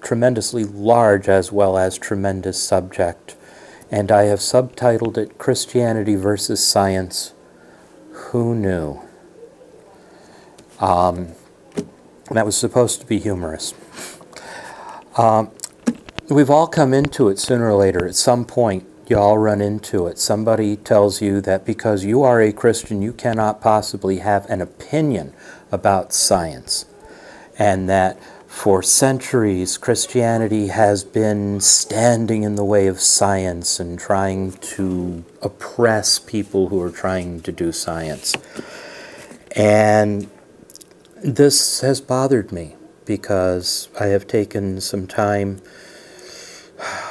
tremendously large as well as tremendous subject, and I have subtitled it Christianity versus Science. Who knew? That was supposed to be humorous. We've all come into it sooner or later. At some point, you all run into it. Somebody tells you that because you are a Christian, you cannot possibly have an opinion about science. And that for centuries, Christianity has been standing in the way of science and trying to oppress people who are trying to do science. And this has bothered me because I have taken some time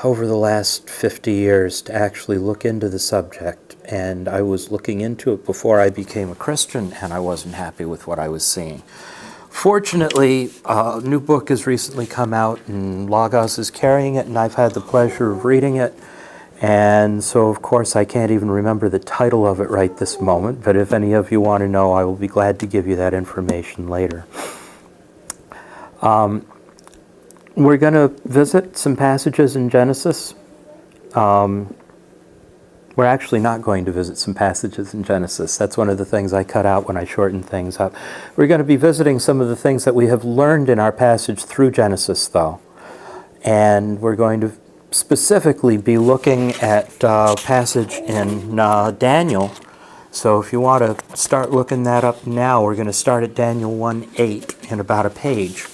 over the last 50 years to actually look into the subject, and I was looking into it before I became a Christian, and I wasn't happy with what I was seeing. Fortunately, a new book has recently come out, and Logos is carrying it, and I've had the pleasure of reading it, and so of course I can't even remember the title of it right this moment, but if any of you want to know, I will be glad to give you that information later. We're going to visit some passages in Genesis. We're actually not going to visit some passages in Genesis. That's one of the things I cut out when I shortened things up. We're going to be visiting some of the things that we have learned in our passage through Genesis, though. And we're going to specifically be looking at a passage in Daniel. So if you want to start looking that up now, we're going to start at Daniel 1:8 in about a page.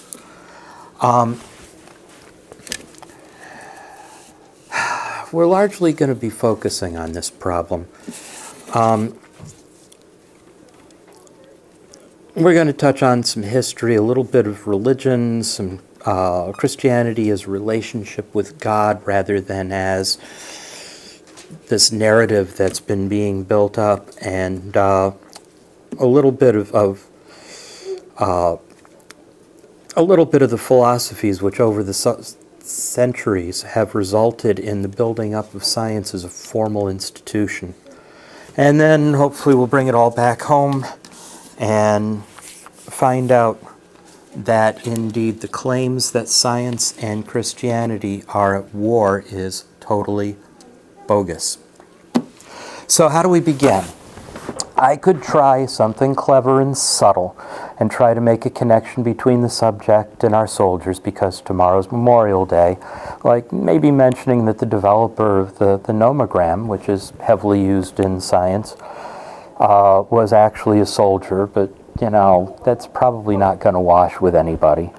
We're largely going to be focusing on this problem. We're going to touch on some history, a little bit of religion, some Christianity as a relationship with God rather than as this narrative that's been being built up, and a little bit of the philosophies which over the centuries have resulted in the building up of science as a formal institution. And then hopefully we'll bring it all back home and find out that indeed the claims that science and Christianity are at war is totally bogus. So how do we begin? I could try something clever and subtle and try to make a connection between the subject and our soldiers because tomorrow's Memorial Day, like maybe mentioning that the developer of the nomogram, which is heavily used in science, was actually a soldier, but you know, that's probably not going to wash with anybody.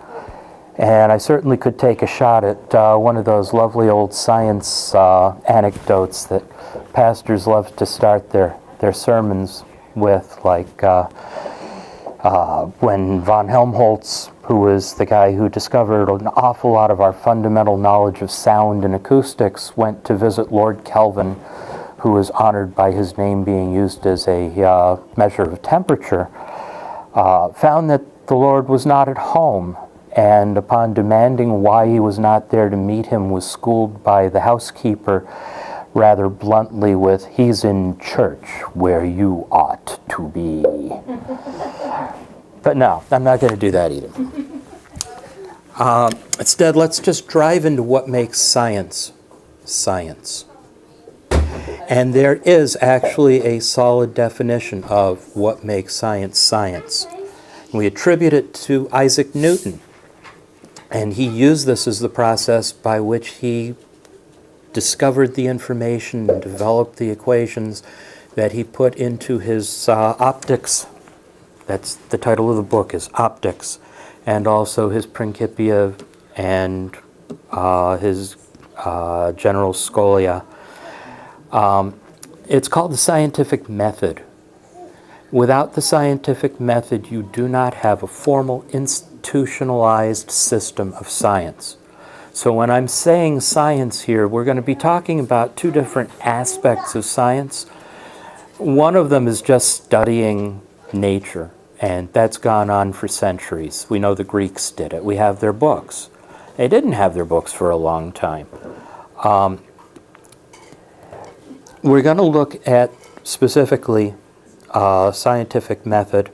And I certainly could take a shot at one of those lovely old science anecdotes that pastors love to start their sermons with, like when von Helmholtz, who was the guy who discovered an awful lot of our fundamental knowledge of sound and acoustics, went to visit Lord Kelvin, who was honored by his name being used as a measure of temperature, found that the Lord was not at home, and upon demanding why he was not there to meet him, was schooled by the housekeeper rather bluntly with, "He's in church where you ought to be." But no, I'm not going to do that either. Instead, let's just drive into what makes science science. And there is actually a solid definition of what makes science science. We attribute it to Isaac Newton. And he used this as the process by which he discovered the information and developed the equations that he put into his optics. That's the title of the book, is Optics, and also his Principia and his General Scholia. It's called the scientific method. Without the scientific method, you do not have a formal institutionalized system of science. So when I'm saying science here, we're going to be talking about two different aspects of science. One of them is just studying nature, and that's gone on for centuries. We know the Greeks did it. We have their books. They didn't have their books for a long time. We're going to look at specifically scientific method,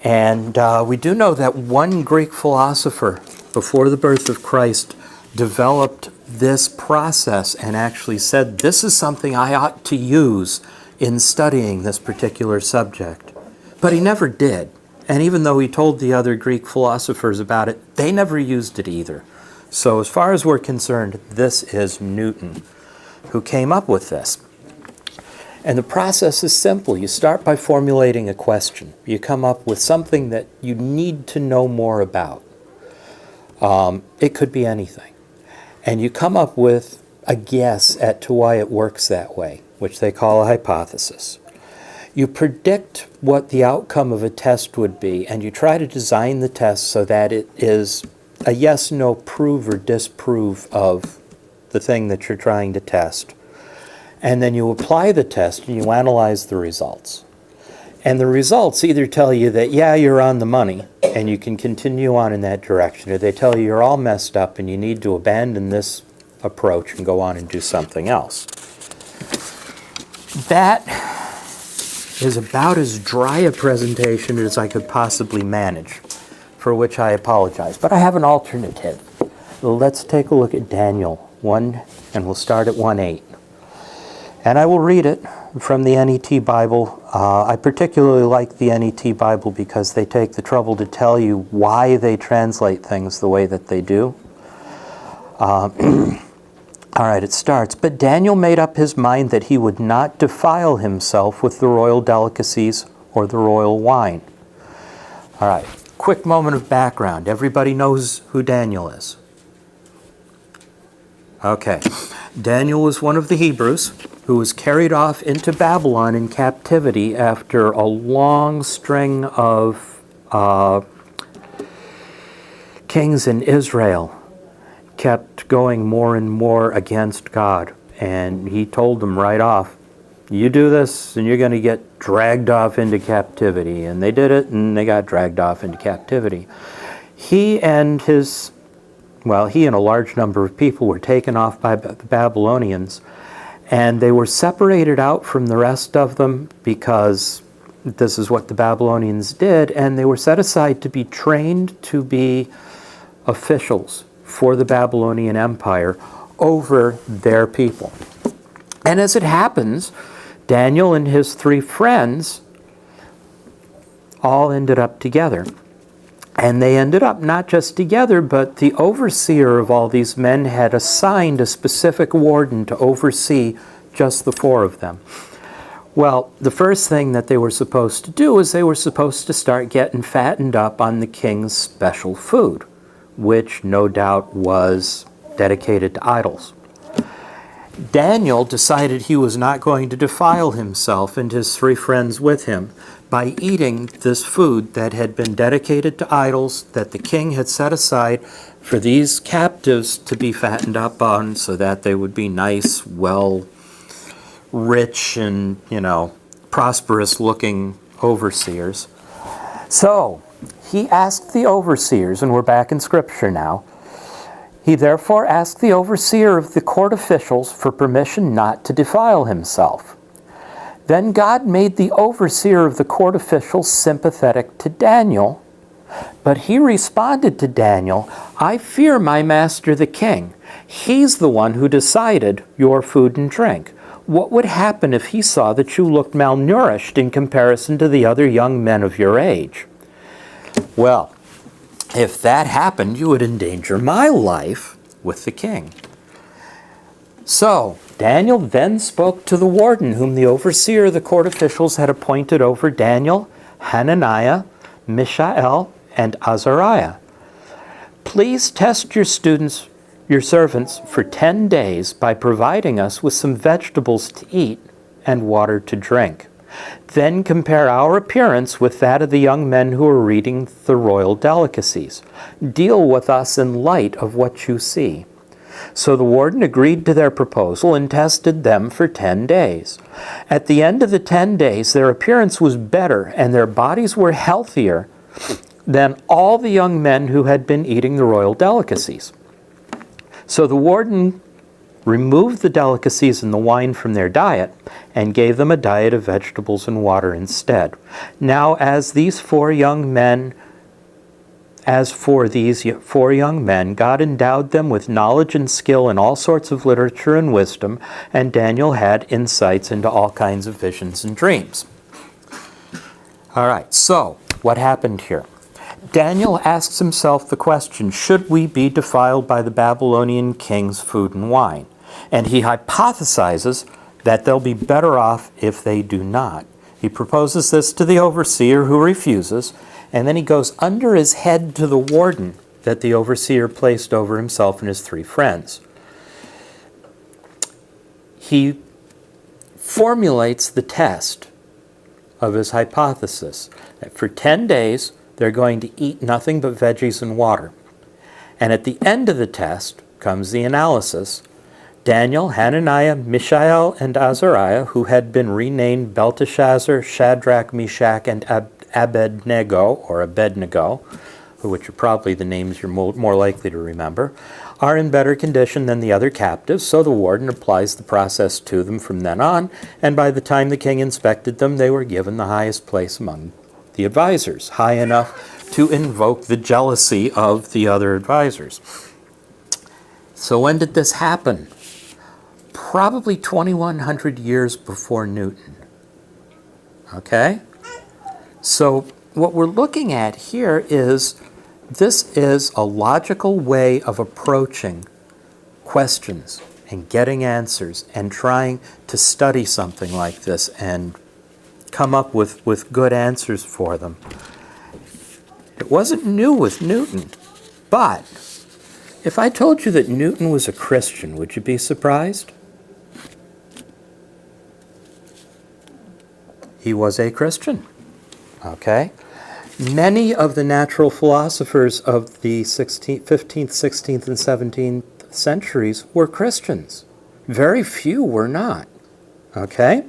and we do know that one Greek philosopher before the birth of Christ, developed this process and actually said, this is something I ought to use in studying this particular subject. But he never did. And even though he told the other Greek philosophers about it, they never used it either. So as far as we're concerned, this is Newton who came up with this. And the process is simple. You start by formulating a question. You come up with something that you need to know more about. It could be anything. And you come up with a guess as to why it works that way, which they call a hypothesis. You predict what the outcome of a test would be, and you try to design the test so that it is a yes, no, prove or disprove of the thing that you're trying to test. And then you apply the test and you analyze the results. And the results either tell you that, yeah, you're on the money and you can continue on in that direction, or they tell you you're all messed up and you need to abandon this approach and go on and do something else. That is about as dry a presentation as I could possibly manage, for which I apologize. But I have an alternative. Let's take a look at Daniel 1, and we'll start at 1:8. And I will read it from the NET Bible. I particularly like the NET Bible because they take the trouble to tell you why they translate things the way that they do. All right, it starts. But Daniel made up his mind that he would not defile himself with the royal delicacies or the royal wine. All right, quick moment of background. Everybody knows who Daniel is. Okay, Daniel was one of the Hebrews who was carried off into Babylon in captivity after a long string of kings in Israel kept going more and more against God. And he told them right off, you do this and you're going to get dragged off into captivity. And they did it and they got dragged off into captivity. He and a large number of people were taken off by the Babylonians, and they were separated out from the rest of them because this is what the Babylonians did, and they were set aside to be trained to be officials for the Babylonian Empire over their people. And as it happens, Daniel and his 3 friends all ended up together. And they ended up not just together, but the overseer of all these men had assigned a specific warden to oversee just the 4 of them. Well, the first thing that they were supposed to do is they were supposed to start getting fattened up on the king's special food, which no doubt was dedicated to idols. Daniel decided he was not going to defile himself and his 3 friends with him by eating this food that had been dedicated to idols that the king had set aside for these captives to be fattened up on so that they would be nice, well, rich and, prosperous-looking overseers. So, he asked the overseers, and we're back in Scripture now, he therefore asked the overseer of the court officials for permission not to defile himself. Then God made the overseer of the court officials sympathetic to Daniel, but he responded to Daniel, I fear my master the king. He's the one who decided your food and drink. What would happen if he saw that you looked malnourished in comparison to the other young men of your age? Well, if that happened, you would endanger my life with the king. So, Daniel then spoke to the warden, whom the overseer of the court officials had appointed over Daniel, Hananiah, Mishael, and Azariah. Please test your servants for 10 days by providing us with some vegetables to eat and water to drink. Then compare our appearance with that of the young men who are eating the royal delicacies. Deal with us in light of what you see. So the warden agreed to their proposal and tested them for 10 days. At the end of the 10 days, their appearance was better and their bodies were healthier than all the young men who had been eating the royal delicacies. So the warden removed the delicacies and the wine from their diet and gave them a diet of vegetables and water instead. Now, as these 4 young men As for these 4 young men, God endowed them with knowledge and skill in all sorts of literature and wisdom, and Daniel had insights into all kinds of visions and dreams. All right, so what happened here? Daniel asks himself the question, should we be defiled by the Babylonian king's food and wine? And he hypothesizes that they'll be better off if they do not. He proposes this to the overseer, who refuses, and then he goes under his head to the warden that the overseer placed over himself and his 3 friends. He formulates the test of his hypothesis that for 10 days they're going to eat nothing but veggies and water. And at the end of the test comes the analysis. Daniel, Hananiah, Mishael, and Azariah, who had been renamed Belteshazzar, Shadrach, Meshach, and Abednego, which are probably the names you're more likely to remember, are in better condition than the other captives, so the warden applies the process to them from then on, and by the time the king inspected them, they were given the highest place among the advisors, high enough to invoke the jealousy of the other advisors. So when did this happen? Probably 2,100 years before Newton. Okay? So what we're looking at here is, this is a logical way of approaching questions and getting answers and trying to study something like this and come up with good answers for them. It wasn't new with Newton, but if I told you that Newton was a Christian, would you be surprised? He was a Christian, okay? Many of the natural philosophers of the 15th, 16th, and 17th centuries were Christians. Very few were not, okay?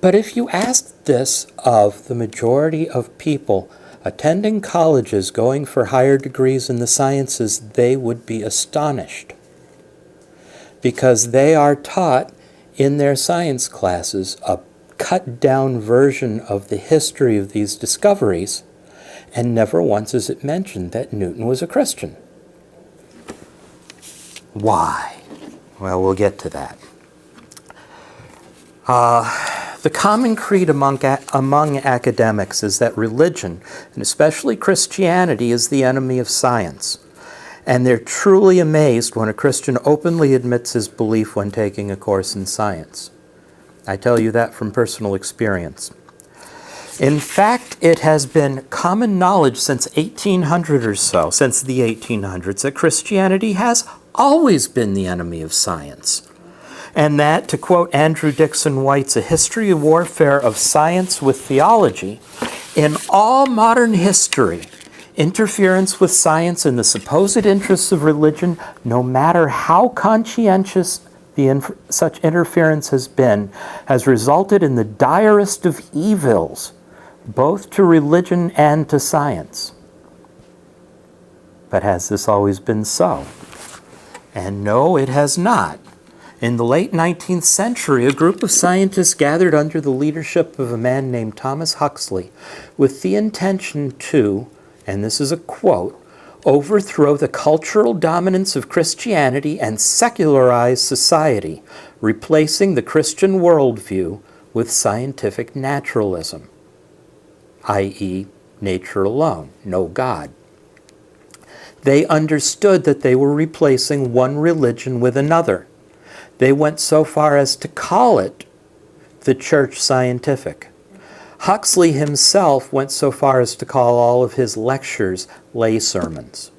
But if you asked this of the majority of people attending colleges, going for higher degrees in the sciences, they would be astonished, because they are taught in their science classes a cut-down version of the history of these discoveries, and never once is it mentioned that Newton was a Christian. Why? Well, we'll get to that. The common creed among academics is that religion, and especially Christianity, is the enemy of science. And they're truly amazed when a Christian openly admits his belief when taking a course in science. I tell you that from personal experience. In fact, it has been common knowledge since 1800 or so, since the 1800s, that Christianity has always been the enemy of science. And that, to quote Andrew Dixon White's A History of Warfare of Science with Theology, in all modern history, interference with science in the supposed interests of religion, no matter how conscientious such interference has been, has resulted in the direst of evils, both to religion and to science. But has this always been so? And no, it has not. In the late 19th century, a group of scientists gathered under the leadership of a man named Thomas Huxley with the intention to, and this is a quote, overthrow the cultural dominance of Christianity and secularize society, replacing the Christian worldview with scientific naturalism, i.e., nature alone, no God. They understood that they were replacing one religion with another. They went so far as to call it the church scientific. Huxley himself went so far as to call all of his lectures lay sermons.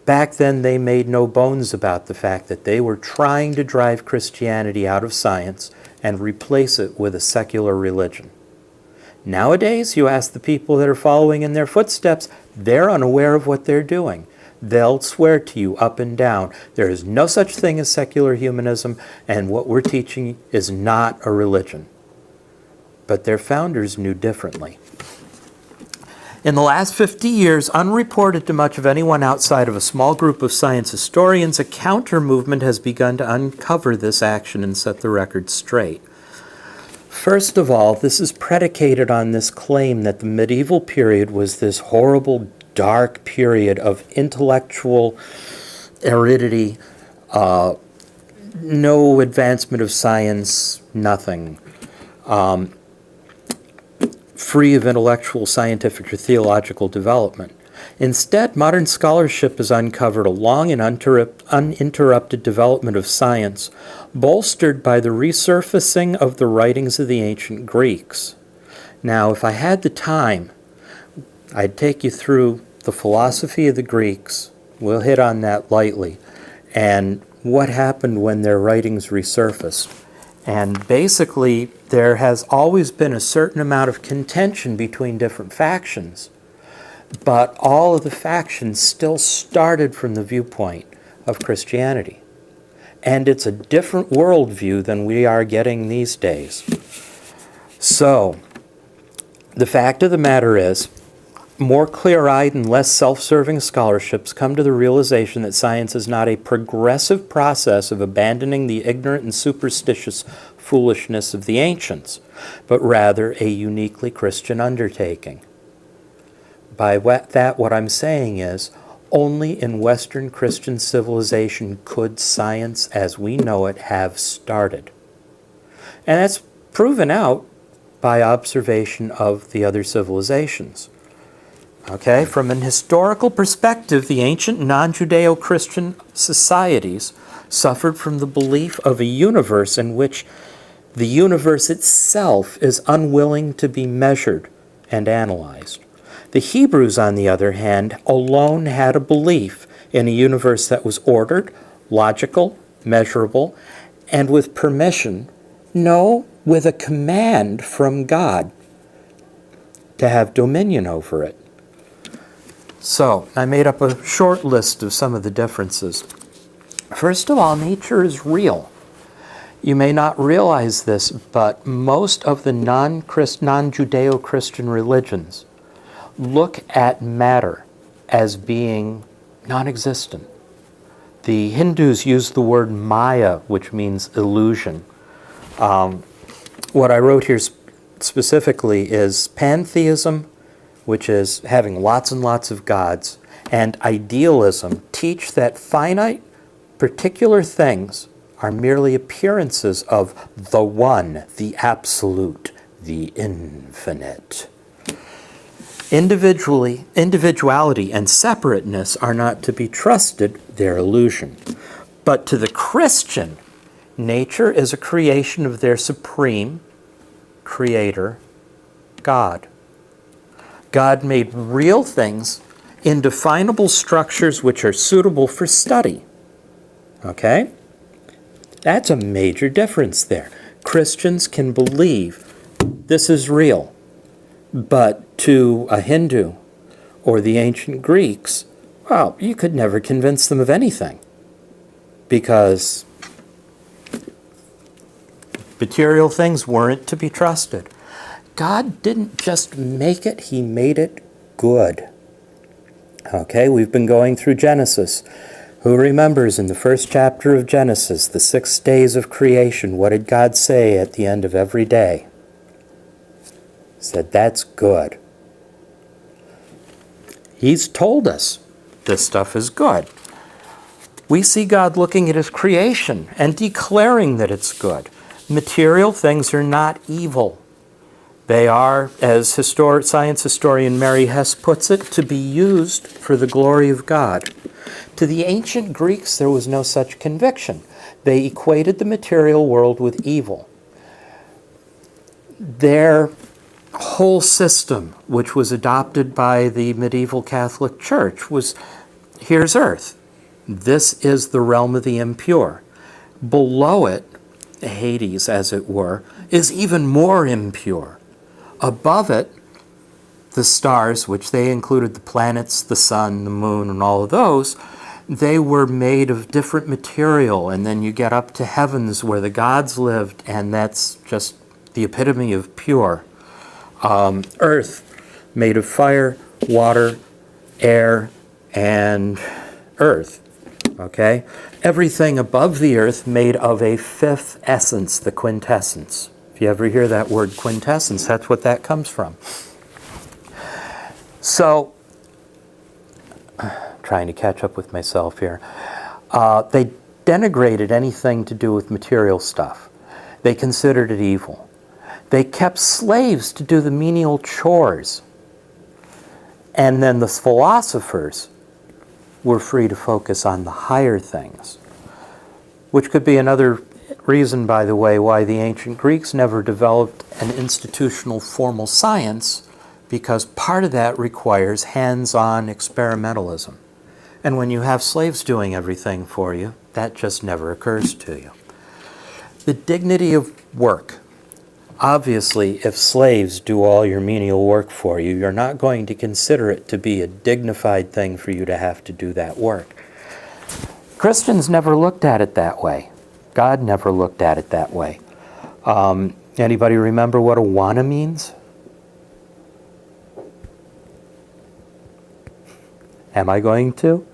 Back then, they made no bones about the fact that they were trying to drive Christianity out of science and replace it with a secular religion. Nowadays, you ask the people that are following in their footsteps, they're unaware of what they're doing. They'll swear to you up and down, there is no such thing as secular humanism, and what we're teaching is not a religion. But their founders knew differently. In the last 50 years, unreported to much of anyone outside of a small group of science historians, a counter-movement has begun to uncover this action and set the record straight. First of all, this is predicated on this claim that the medieval period was this horrible, dark period of intellectual aridity, no advancement of science, nothing. Free of intellectual, scientific, or theological development. Instead, modern scholarship has uncovered a long and uninterrupted development of science, bolstered by the resurfacing of the writings of the ancient Greeks. Now, if I had the time, I'd take you through the philosophy of the Greeks. We'll hit on that lightly. And what happened when their writings resurfaced. And basically, there has always been a certain amount of contention between different factions. But all of the factions still started from the viewpoint of Christianity. And it's a different worldview than we are getting these days. So, the fact of the matter is, more clear-eyed and less self-serving scholarships come to the realization that science is not a progressive process of abandoning the ignorant and superstitious foolishness of the ancients, but rather a uniquely Christian undertaking. By that, what I'm saying is, only in Western Christian civilization could science as we know it have started. And that's proven out by observation of the other civilizations. Okay, from an historical perspective, the ancient non-Judeo-Christian societies suffered from the belief of a universe in which the universe itself is unwilling to be measured and analyzed. The Hebrews, on the other hand, alone had a belief in a universe that was ordered, logical, measurable, and with permission, with a command from God to have dominion over it. So, I made up a short list of some of the differences. First of all, nature is real. You may not realize this, but most of the non-Judeo-Christian religions look at matter as being non-existent. The Hindus use the word Maya, which means illusion. What I wrote here specifically is pantheism, which is having lots and lots of gods, and idealism teach that finite, particular things are merely appearances of the one, the absolute, the infinite. Individuality and separateness are not to be trusted, they're illusion. But to the Christian, nature is a creation of their supreme creator, God. God made real things in definable structures which are suitable for study. Okay? That's a major difference there. Christians can believe this is real. But to a Hindu or the ancient Greeks, well, you could never convince them of anything. Because material things weren't to be trusted. God didn't just make it, He made it good. Okay, we've been going through Genesis. Who remembers in the first chapter of Genesis, the 6 days of creation, what did God say at the end of every day? He said, that's good. He's told us this stuff is good. We see God looking at His creation and declaring that it's good. Material things are not evil. They are, as science historian Mary Hess puts it, to be used for the glory of God. To the ancient Greeks, there was no such conviction. They equated the material world with evil. Their whole system, which was adopted by the medieval Catholic Church, was, here's earth. This is the realm of the impure. Below it, Hades, as it were, is even more impure. Above it, the stars, which they included the planets, the sun, the moon, and all of those, they were made of different material. And then you get up to heavens where the gods lived, and that's just the epitome of pure. Earth, made of fire, water, air, and earth. Okay? Everything above the earth made of a fifth essence, the quintessence. If you ever hear that word quintessence, that's what that comes from. So, trying to catch up with myself here. They denigrated anything to do with material stuff. They considered it evil. They kept slaves to do the menial chores. And then the philosophers were free to focus on the higher things, which could be another reason, by the way, why the ancient Greeks never developed an institutional formal science, because part of that requires hands-on experimentalism. And when you have slaves doing everything for you, that just never occurs to you. The dignity of work. Obviously, if slaves do all your menial work for you, you're not going to consider it to be a dignified thing for you to have to do that work. Christians never looked at it that way. God never looked at it that way. Anybody remember what Awana means? Am I going to?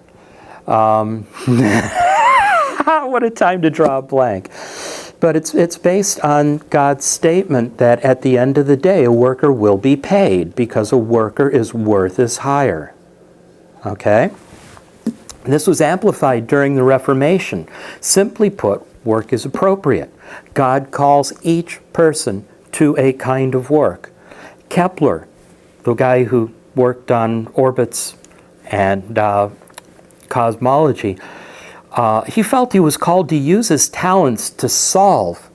What a time to draw a blank. But it's based on God's statement that at the end of the day, a worker will be paid because a worker is worth his hire. Okay? This was amplified during the Reformation. Simply put, work is appropriate. God calls each person to a kind of work. Kepler, the guy who worked on orbits and cosmology, he felt he was called to use his talents to solve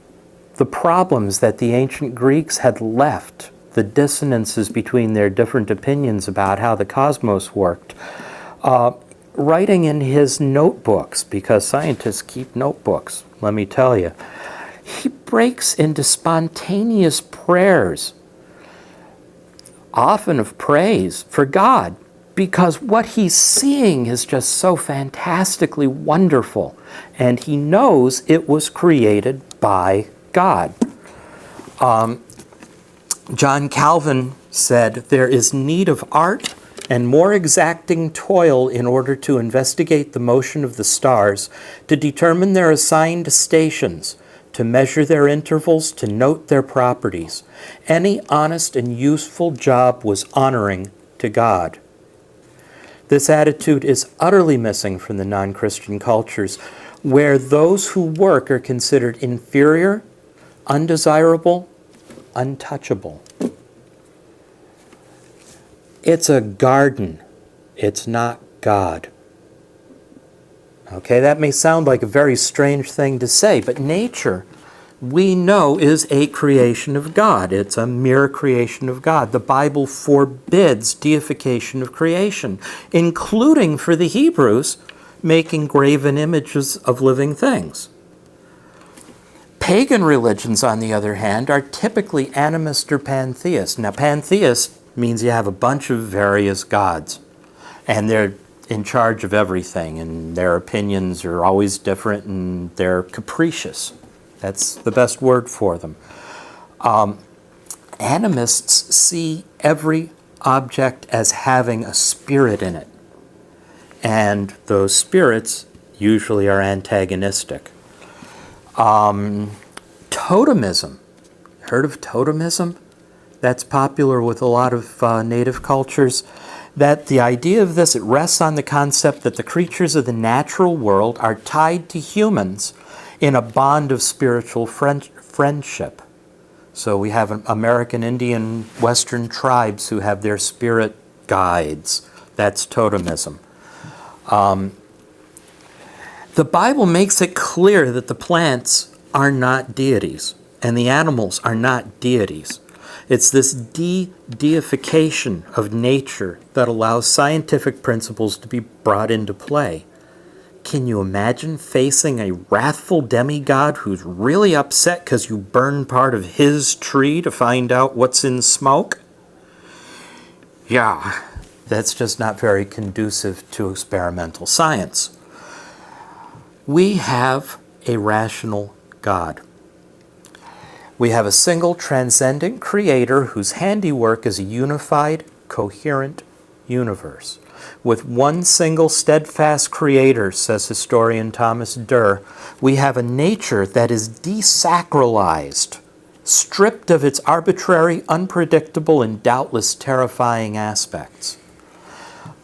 the problems that the ancient Greeks had left, the dissonances between their different opinions about how the cosmos worked. Writing in his notebooks, because scientists keep notebooks, let me tell you, he breaks into spontaneous prayers, often of praise for God, because what he's seeing is just so fantastically wonderful, and he knows it was created by God. John Calvin said, "There is need of art and more exacting toil in order to investigate the motion of the stars, to determine their assigned stations, to measure their intervals, to note their properties. Any honest and useful job was honoring to God." This attitude is utterly missing from the non-Christian cultures, where those who work are considered inferior, undesirable, untouchable. It's a garden. It's not God. Okay, that may sound like a very strange thing to say, but nature, we know, is a creation of God. It's a mere creation of God. The Bible forbids deification of creation, including for the Hebrews, making graven images of living things. Pagan religions, on the other hand, are typically animist or pantheist. Now, pantheist means you have a bunch of various gods, and they're in charge of everything, and their opinions are always different, and they're capricious. That's the best word for them. Animists see every object as having a spirit in it, and those spirits usually are antagonistic. Totemism. Heard of totemism? That's popular with a lot of native cultures. That the idea of this, it rests on the concept that the creatures of the natural world are tied to humans in a bond of spiritual friendship. So we have American Indian Western tribes who have their spirit guides. That's totemism. The Bible makes it clear that the plants are not deities and the animals are not deities. It's this de-deification of nature that allows scientific principles to be brought into play. Can you imagine facing a wrathful demigod who's really upset because you burned part of his tree to find out what's in smoke? Yeah, that's just not very conducive to experimental science. We have a rational God. We have a single transcendent creator whose handiwork is a unified, coherent universe. With one single steadfast creator, says historian Thomas Durr, we have a nature that is desacralized, stripped of its arbitrary, unpredictable, and doubtless terrifying aspects.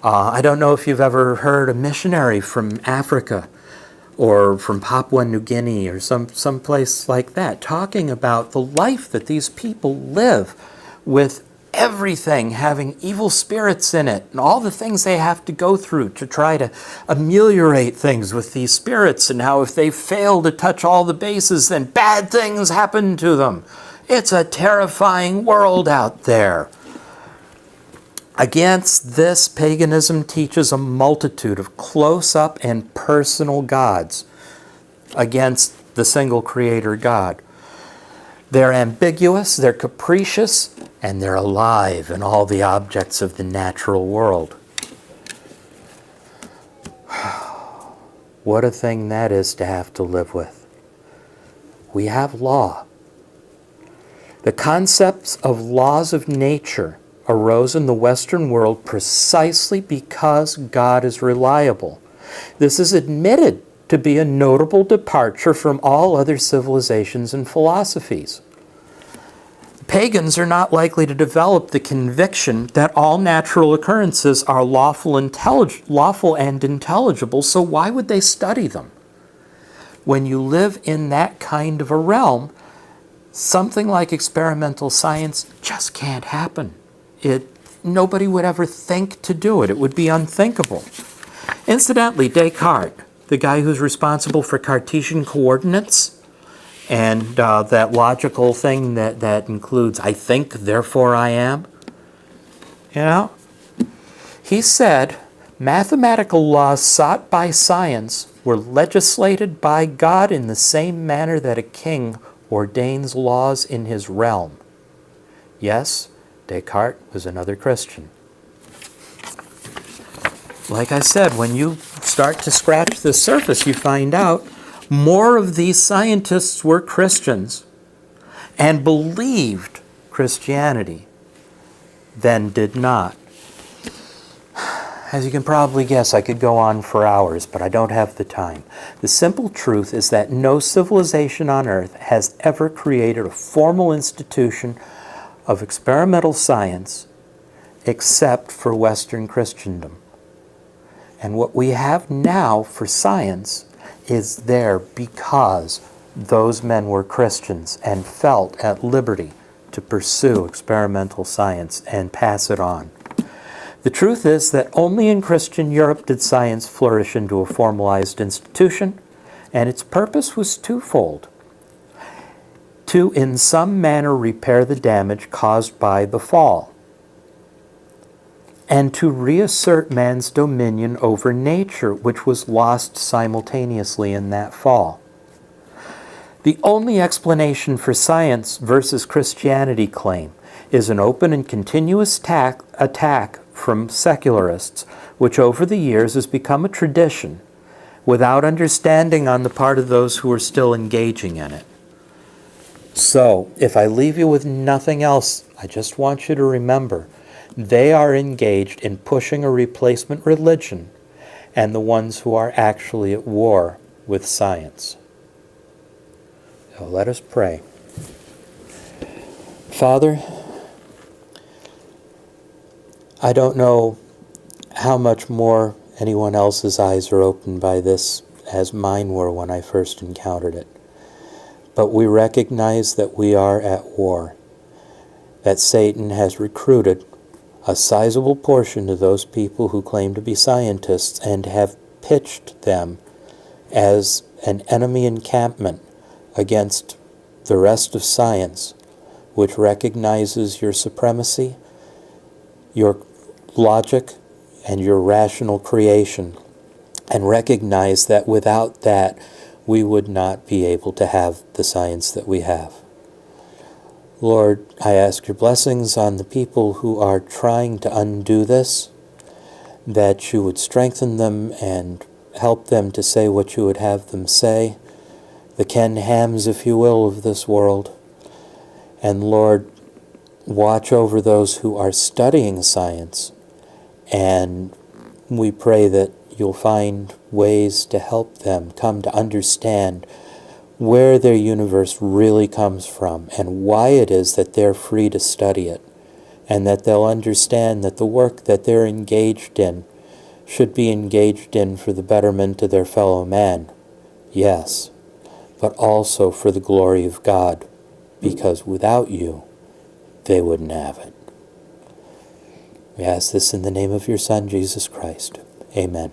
I don't know if you've ever heard a missionary from Africa or from Papua New Guinea or some place like that talking about the life that these people live with everything having evil spirits in it and all the things they have to go through to try to ameliorate things with these spirits, and how if they fail to touch all the bases, then bad things happen to them. It's a terrifying world out there. Against this, paganism teaches a multitude of close-up and personal gods against the single creator God. They're ambiguous, they're capricious, and they're alive in all the objects of the natural world. What a thing that is to have to live with. We have law. The concepts of laws of nature arose in the Western world precisely because God is reliable. This is admitted to be a notable departure from all other civilizations and philosophies. Pagans are not likely to develop the conviction that all natural occurrences are lawful and intelligible, so why would they study them? When you live in that kind of a realm, something like experimental science just can't happen. Nobody would ever think to do it. It would be unthinkable. Incidentally, Descartes, the guy who's responsible for Cartesian coordinates, and that logical thing that includes, I think, therefore I am, he said, mathematical laws sought by science were legislated by God in the same manner that a king ordains laws in his realm. Yes, Descartes was another Christian. Like I said, when you start to scratch the surface, you find out more of these scientists were Christians and believed Christianity than did not. As you can probably guess, I could go on for hours, but I don't have the time. The simple truth is that no civilization on earth has ever created a formal institution of experimental science except for Western Christendom. And what we have now for science is there because those men were Christians and felt at liberty to pursue experimental science and pass it on. The truth is that only in Christian Europe did science flourish into a formalized institution, and its purpose was twofold: to in some manner repair the damage caused by the fall, and to reassert man's dominion over nature, which was lost simultaneously in that fall. The only explanation for science versus Christianity claim is an open and continuous attack from secularists, which over the years has become a tradition without understanding on the part of those who are still engaging in it. So, if I leave you with nothing else, I just want you to remember, they are engaged in pushing a replacement religion, and the ones who are actually at war with science. So let us pray. Father, I don't know how much more anyone else's eyes are opened by this as mine were when I first encountered it. But we recognize that we are at war, that Satan has recruited a sizable portion of those people who claim to be scientists and have pitched them as an enemy encampment against the rest of science, which recognizes your supremacy, your logic, and your rational creation, and recognize that without that we would not be able to have the science that we have. Lord, I ask your blessings on the people who are trying to undo this, that you would strengthen them and help them to say what you would have them say, the Ken Hams, if you will, of this world. And Lord, watch over those who are studying science, and we pray that you'll find ways to help them come to understand where their universe really comes from and why it is that they're free to study it, and that they'll understand that the work that they're engaged in should be engaged in for the betterment of their fellow man, yes, but also for the glory of God, because without you, they wouldn't have it. We ask this in the name of your Son, Jesus Christ. Amen.